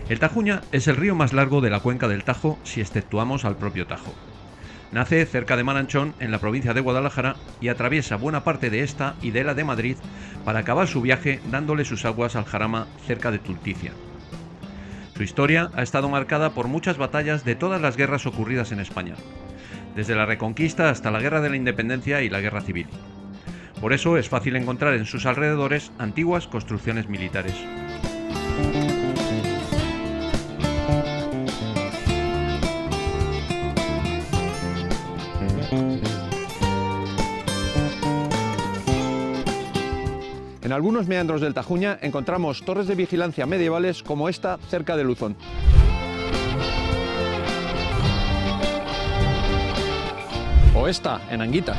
El Tajuña es el río más largo de la cuenca del Tajo si exceptuamos al propio Tajo. Nace cerca de Maranchón, en la provincia de Guadalajara, y atraviesa buena parte de esta y de la de Madrid para acabar su viaje dándole sus aguas al Jarama cerca de Tulticia. Su historia ha estado marcada por muchas batallas de todas las guerras ocurridas en España, desde la Reconquista hasta la Guerra de la Independencia y la Guerra Civil. Por eso es fácil encontrar en sus alrededores antiguas construcciones militares. En algunos meandros del Tajuña encontramos torres de vigilancia medievales como esta cerca de Luzón. O esta, en Anguita.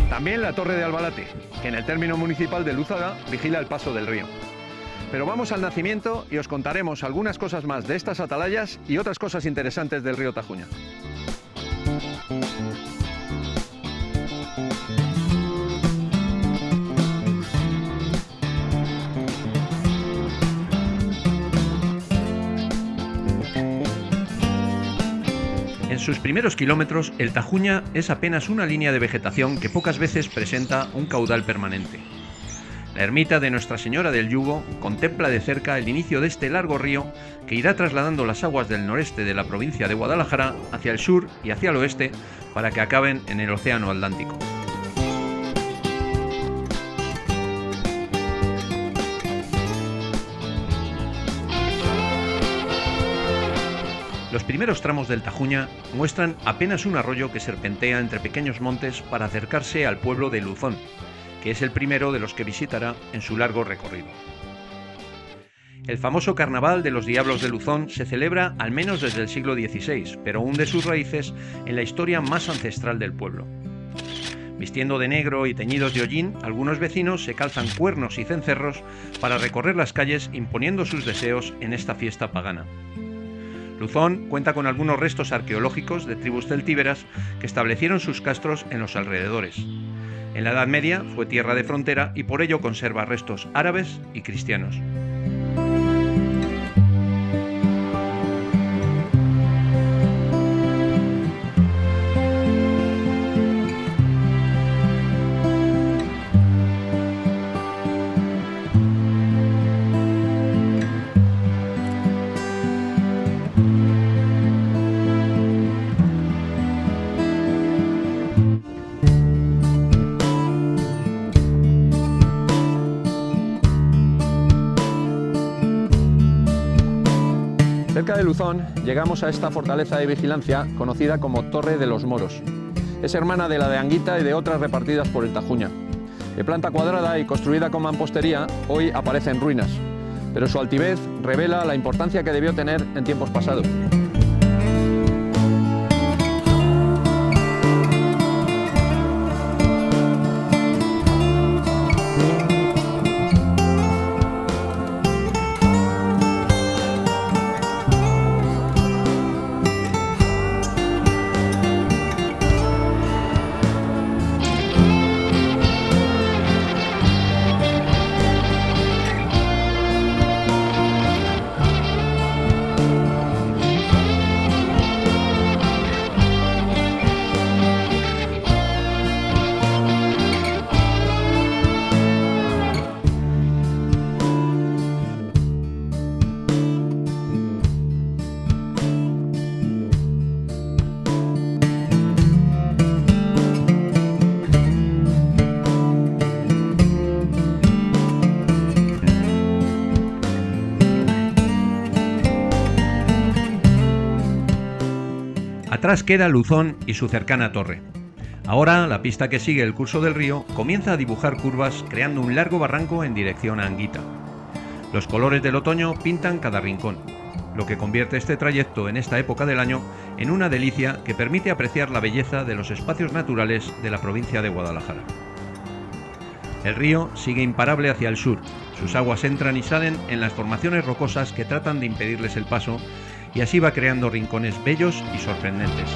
También la torre de Albalate, que en el término municipal de Lúzaga vigila el paso del río. Pero vamos al nacimiento y os contaremos algunas cosas más de estas atalayas y otras cosas interesantes del río Tajuña. En sus primeros kilómetros, el Tajuña es apenas una línea de vegetación que pocas veces presenta un caudal permanente. La ermita de Nuestra Señora del Yugo contempla de cerca el inicio de este largo río que irá trasladando las aguas del noreste de la provincia de Guadalajara hacia el sur y hacia el oeste para que acaben en el Océano Atlántico. Los primeros tramos del Tajuña muestran apenas un arroyo que serpentea entre pequeños montes para acercarse al pueblo de Luzón, que es el primero de los que visitará en su largo recorrido. El famoso Carnaval de los Diablos de Luzón se celebra al menos desde el siglo XVI, pero hunde sus raíces en la historia más ancestral del pueblo. Vistiendo de negro y teñidos de hollín, algunos vecinos se calzan cuernos y cencerros para recorrer las calles imponiendo sus deseos en esta fiesta pagana. Luzón cuenta con algunos restos arqueológicos de tribus celtíberas que establecieron sus castros en los alrededores. En la Edad Media fue tierra de frontera y por ello conserva restos árabes y cristianos. Cerca de Luzón llegamos a esta fortaleza de vigilancia conocida como Torre de los Moros. Es hermana de la de Anguita y de otras repartidas por el Tajuña. De planta cuadrada y construida con mampostería, hoy aparece en ruinas, pero su altivez revela la importancia que debió tener en tiempos pasados. Atrás queda Luzón y su cercana torre. Ahora, la pista que sigue el curso del río comienza a dibujar curvas creando un largo barranco en dirección a Anguita. Los colores del otoño pintan cada rincón, lo que convierte este trayecto en esta época del año en una delicia que permite apreciar la belleza de los espacios naturales de la provincia de Guadalajara. El río sigue imparable hacia el sur, sus aguas entran y salen en las formaciones rocosas que tratan de impedirles el paso y así va creando rincones bellos y sorprendentes.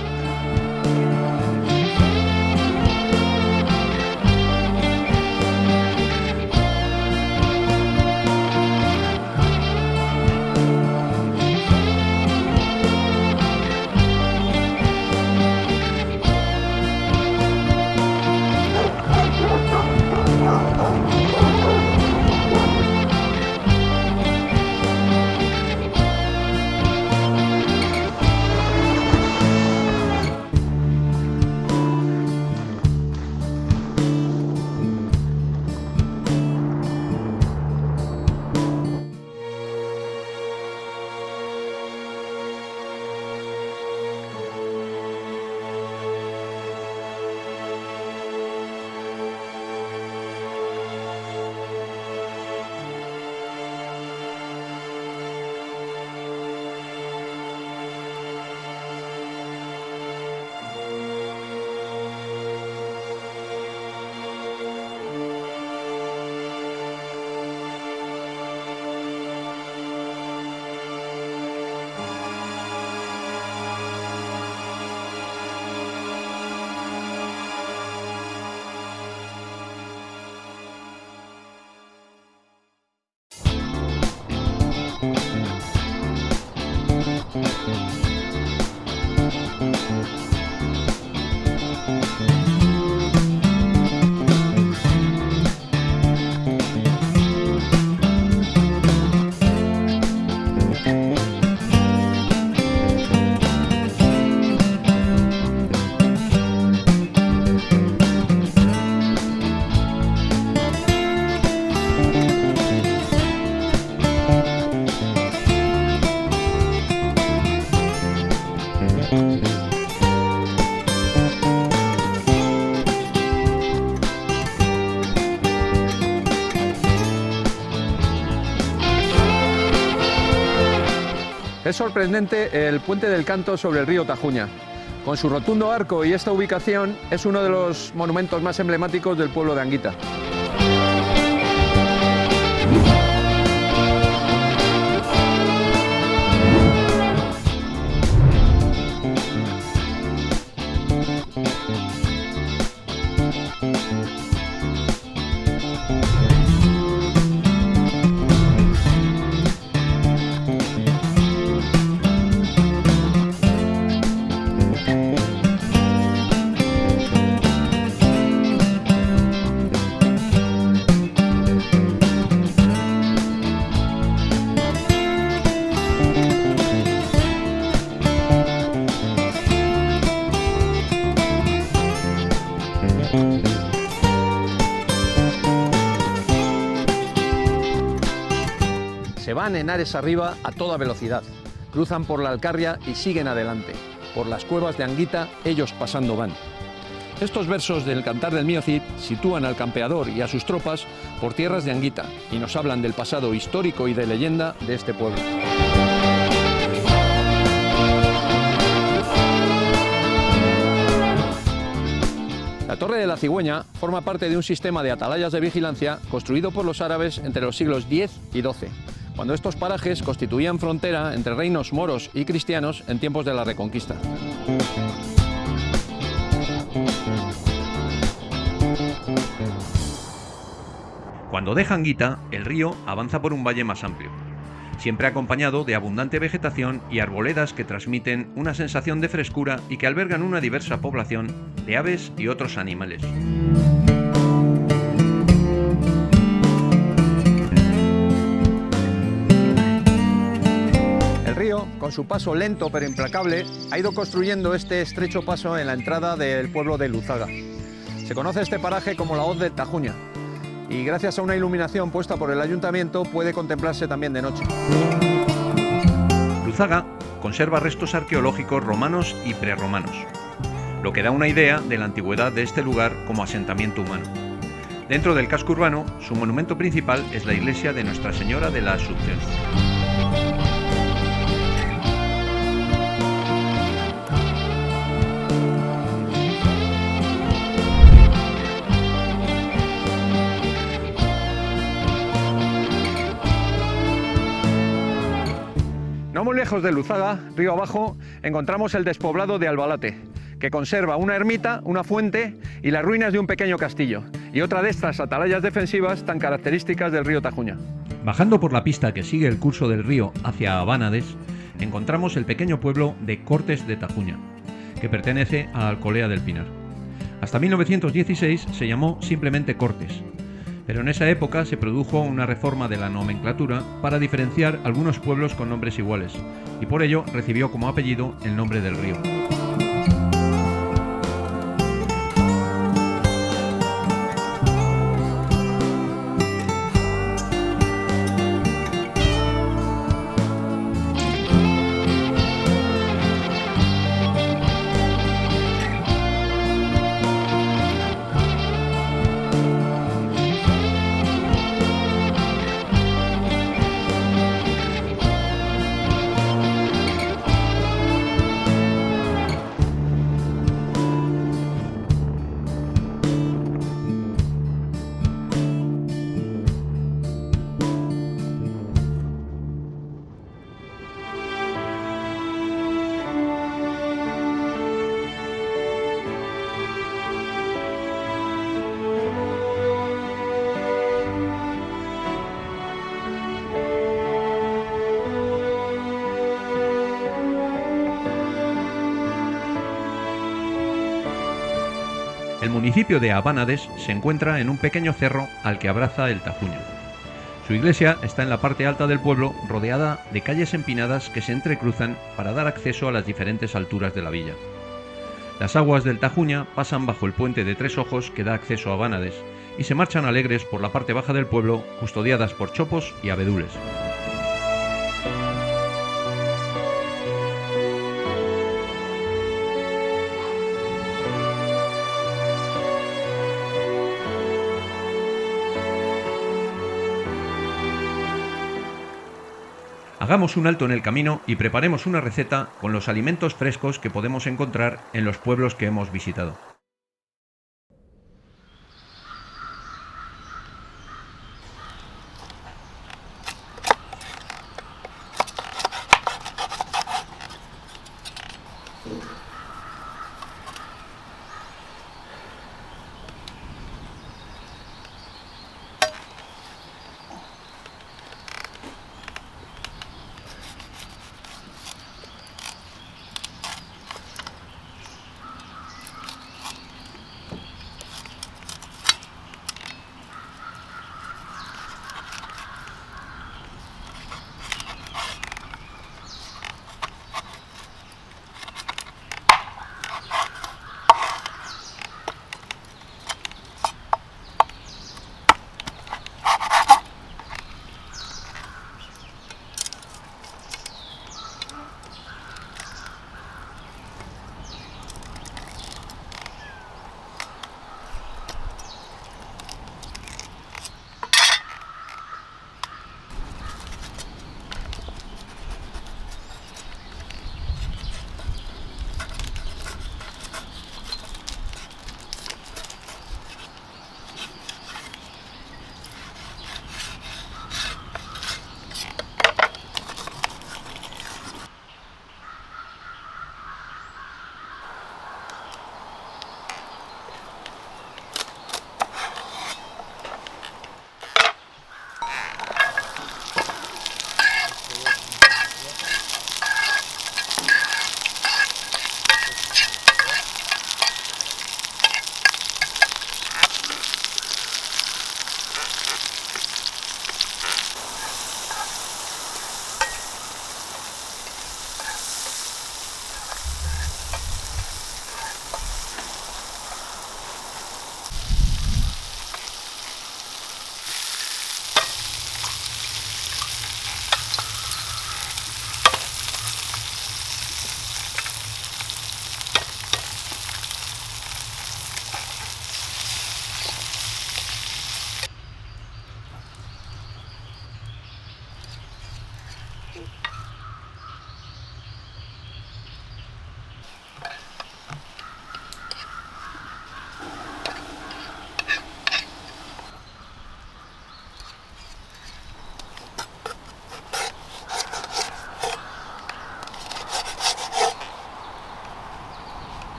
Es sorprendente el Puente del Canto sobre el río Tajuña. Con su rotundo arco y esta ubicación es uno de los monumentos más emblemáticos del pueblo de Anguita. Se van en Ares arriba a toda velocidad, cruzan por la Alcarria y siguen adelante. Por las cuevas de Anguita ellos pasando van. Estos versos del Cantar del Mío Cid sitúan al campeador y a sus tropas por tierras de Anguita y nos hablan del pasado histórico y de leyenda de este pueblo. La Torre de la Cigüeña forma parte de un sistema de atalayas de vigilancia construido por los árabes entre los siglos X y XII, cuando estos parajes constituían frontera entre reinos moros y cristianos en tiempos de la Reconquista. Cuando deja Anguita, el río avanza por un valle más amplio, siempre acompañado de abundante vegetación y arboledas que transmiten una sensación de frescura y que albergan una diversa población de aves y otros animales. El río, con su paso lento pero implacable, ha ido construyendo este estrecho paso en la entrada del pueblo de Luzaga. Se conoce este paraje como la Hoz del Tajuña y gracias a una iluminación puesta por el ayuntamiento puede contemplarse también de noche. Luzaga conserva restos arqueológicos romanos y prerromanos, lo que da una idea de la antigüedad de este lugar como asentamiento humano. Dentro del casco urbano, su monumento principal es la iglesia de Nuestra Señora de la Asunción. No muy lejos de Luzaga, río abajo, encontramos el despoblado de Albalate, que conserva una ermita, una fuente y las ruinas de un pequeño castillo, y otra de estas atalayas defensivas tan características del río Tajuña. Bajando por la pista que sigue el curso del río hacia Abánades, encontramos el pequeño pueblo de Cortes de Tajuña, que pertenece a Alcolea del Pinar. Hasta 1916 se llamó simplemente Cortes, pero en esa época se produjo una reforma de la nomenclatura para diferenciar algunos pueblos con nombres iguales, y por ello recibió como apellido el nombre del río. El municipio de Abánades se encuentra en un pequeño cerro al que abraza el Tajuña. Su iglesia está en la parte alta del pueblo, rodeada de calles empinadas que se entrecruzan para dar acceso a las diferentes alturas de la villa. Las aguas del Tajuña pasan bajo el puente de Tres Ojos que da acceso a Abánades y se marchan alegres por la parte baja del pueblo, custodiadas por chopos y abedules. Hagamos un alto en el camino y preparemos una receta con los alimentos frescos que podemos encontrar en los pueblos que hemos visitado.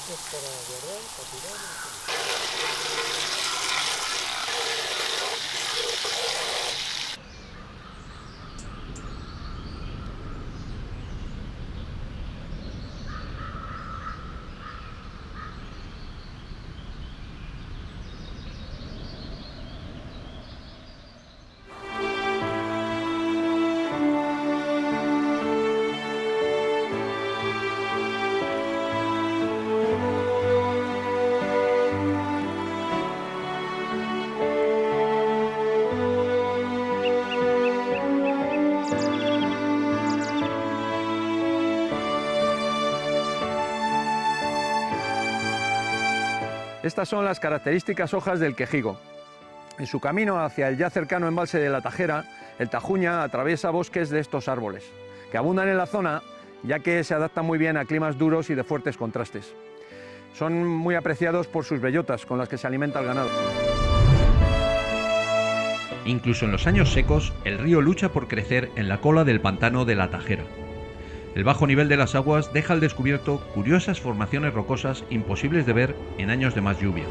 Para guardar, para tirar. Estas son las características hojas del quejigo. En su camino hacia el ya cercano embalse de la Tajera, el Tajuña atraviesa bosques de estos árboles, que abundan en la zona ya que se adaptan muy bien a climas duros y de fuertes contrastes. Son muy apreciados por sus bellotas con las que se alimenta el ganado. Incluso en los años secos, el río lucha por crecer en la cola del pantano de la Tajera. El bajo nivel de las aguas deja al descubierto curiosas formaciones rocosas imposibles de ver en años de más lluvia.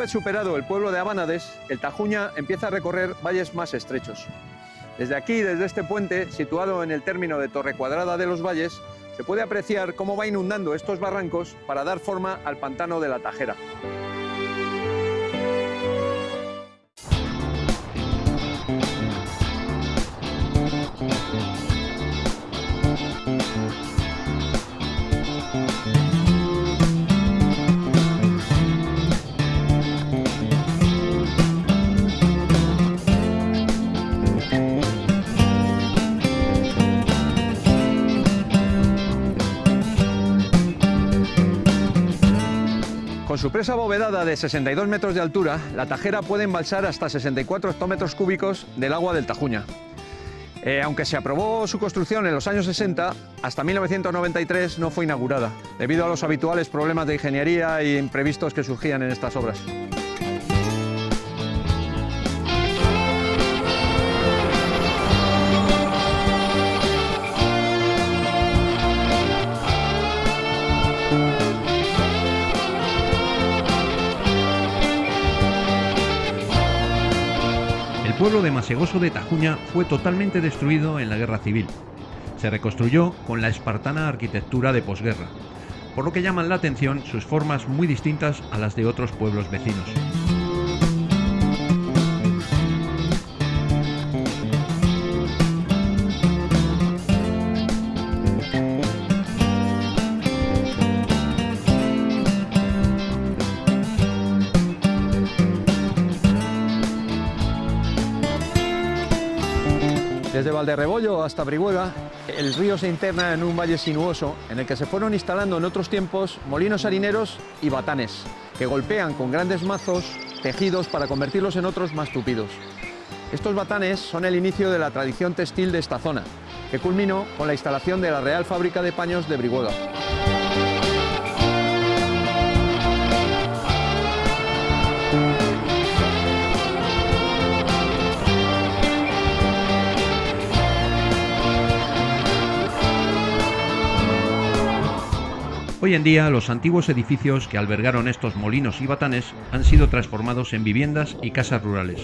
vez superado el pueblo de Abánades, el Tajuña empieza a recorrer valles más estrechos. Desde aquí, desde este puente, situado en el término de Torrecuadrada de los Valles, se puede apreciar cómo va inundando estos barrancos para dar forma al pantano de la Tajera. Con su presa abovedada de 62 metros de altura, la Tajera puede embalsar hasta 64 hectómetros cúbicos del agua del Tajuña. Aunque se aprobó su construcción en los años 60, hasta 1993 no fue inaugurada, debido a los habituales problemas de ingeniería e imprevistos que surgían en estas obras. El pueblo de Masegoso de Tajuña fue totalmente destruido en la Guerra Civil. Se reconstruyó con la espartana arquitectura de posguerra, por lo que llaman la atención sus formas muy distintas a las de otros pueblos vecinos. Desde Valderrebollo hasta Brihuega, el río se interna en un valle sinuoso en el que se fueron instalando en otros tiempos molinos harineros y batanes, que golpean con grandes mazos tejidos para convertirlos en otros más tupidos. Estos batanes son el inicio de la tradición textil de esta zona, que culminó con la instalación de la Real Fábrica de Paños de Brihuega. Hoy en día, los antiguos edificios que albergaron estos molinos y batanes han sido transformados en viviendas y casas rurales,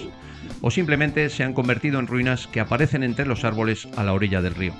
o simplemente se han convertido en ruinas que aparecen entre los árboles a la orilla del río.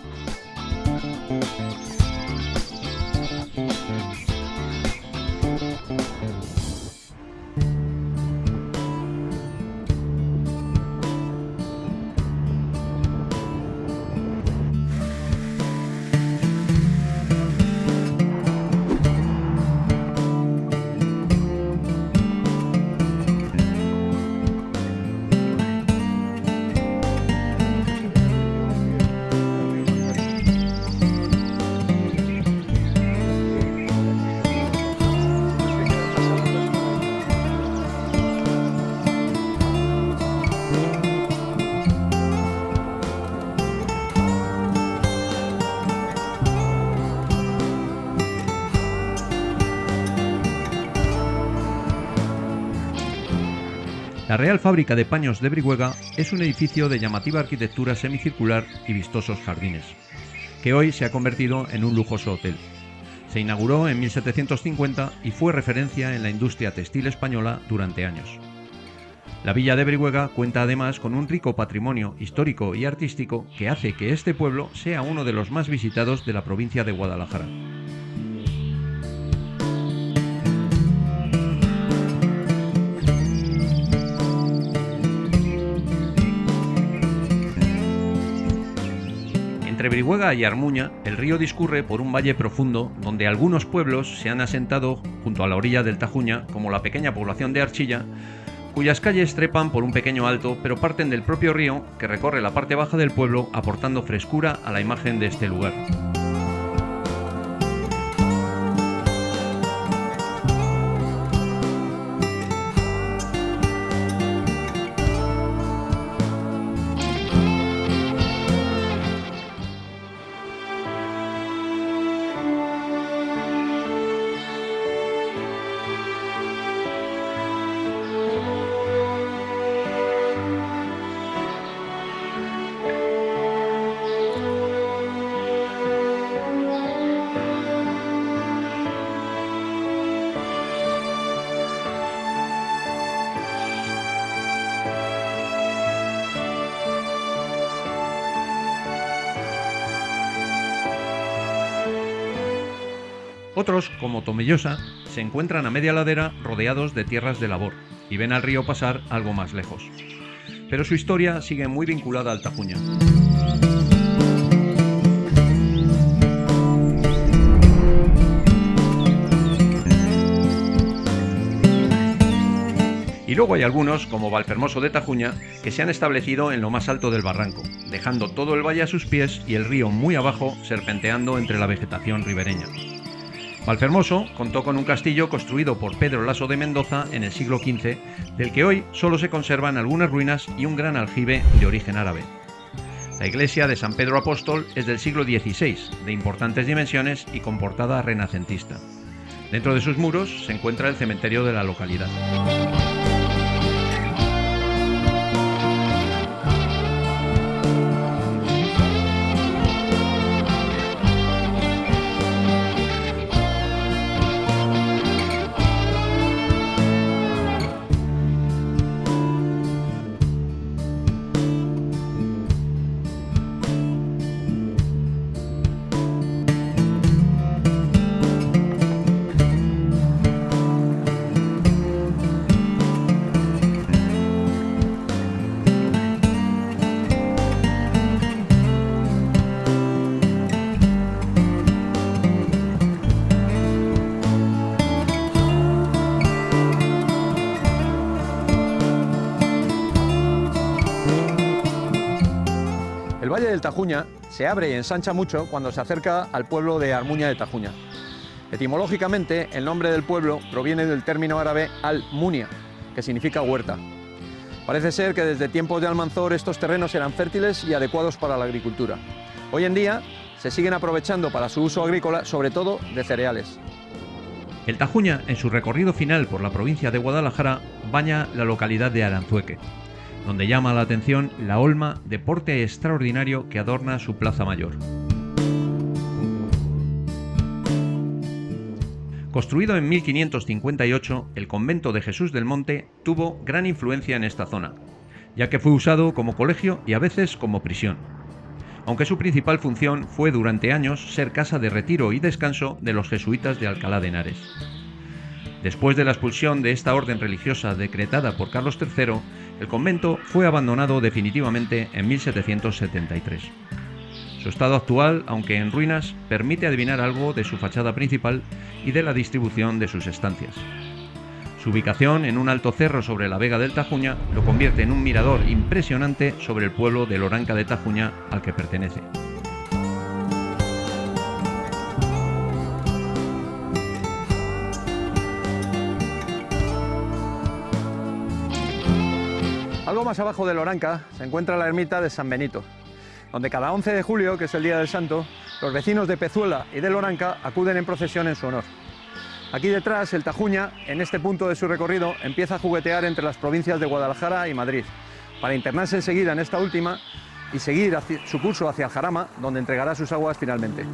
La Real Fábrica de Paños de Brihuega es un edificio de llamativa arquitectura semicircular y vistosos jardines, que hoy se ha convertido en un lujoso hotel. Se inauguró en 1750 y fue referencia en la industria textil española durante años. La villa de Brihuega cuenta además con un rico patrimonio histórico y artístico que hace que este pueblo sea uno de los más visitados de la provincia de Guadalajara. Entre Brihuega y Armuña, el río discurre por un valle profundo donde algunos pueblos se han asentado junto a la orilla del Tajuña, como la pequeña población de Archilla, cuyas calles trepan por un pequeño alto, pero parten del propio río que recorre la parte baja del pueblo, aportando frescura a la imagen de este lugar. Otros, como Tomellosa, se encuentran a media ladera rodeados de tierras de labor y ven al río pasar algo más lejos. Pero su historia sigue muy vinculada al Tajuña. Y luego hay algunos, como Valfermoso de Tajuña, que se han establecido en lo más alto del barranco, dejando todo el valle a sus pies y el río muy abajo serpenteando entre la vegetación ribereña. Valfermoso contó con un castillo construido por Pedro Laso de Mendoza en el siglo XV, del que hoy solo se conservan algunas ruinas y un gran aljibe de origen árabe. La iglesia de San Pedro Apóstol es del siglo XVI, de importantes dimensiones y con portada renacentista. Dentro de sus muros se encuentra el cementerio de la localidad. El valle del Tajuña se abre y ensancha mucho cuando se acerca al pueblo de Armuña de Tajuña. Etimológicamente, el nombre del pueblo proviene del término árabe al-Munia, que significa huerta. Parece ser que desde tiempos de Almanzor estos terrenos eran fértiles y adecuados para la agricultura. Hoy en día se siguen aprovechando para su uso agrícola, sobre todo de cereales. El Tajuña, en su recorrido final por la provincia de Guadalajara, baña la localidad de Aranzueque, donde llama la atención la olma de porte extraordinario que adorna su plaza mayor. Construido en 1558, el convento de Jesús del Monte tuvo gran influencia en esta zona, ya que fue usado como colegio y a veces como prisión, aunque su principal función fue durante años ser casa de retiro y descanso de los jesuitas de Alcalá de Henares. Después de la expulsión de esta orden religiosa decretada por Carlos III, el convento fue abandonado definitivamente en 1773. Su estado actual, aunque en ruinas, permite adivinar algo de su fachada principal y de la distribución de sus estancias. Su ubicación en un alto cerro sobre la vega del Tajuña lo convierte en un mirador impresionante sobre el pueblo de Loranca de Tajuña al que pertenece. Algo más abajo de Loranca se encuentra la ermita de San Benito, donde cada 11 de julio, que es el Día del Santo, los vecinos de Pezuela y de Loranca acuden en procesión en su honor. Aquí detrás, el Tajuña, en este punto de su recorrido, empieza a juguetear entre las provincias de Guadalajara y Madrid, para internarse enseguida en esta última y seguir su curso hacia el Jarama, donde entregará sus aguas finalmente.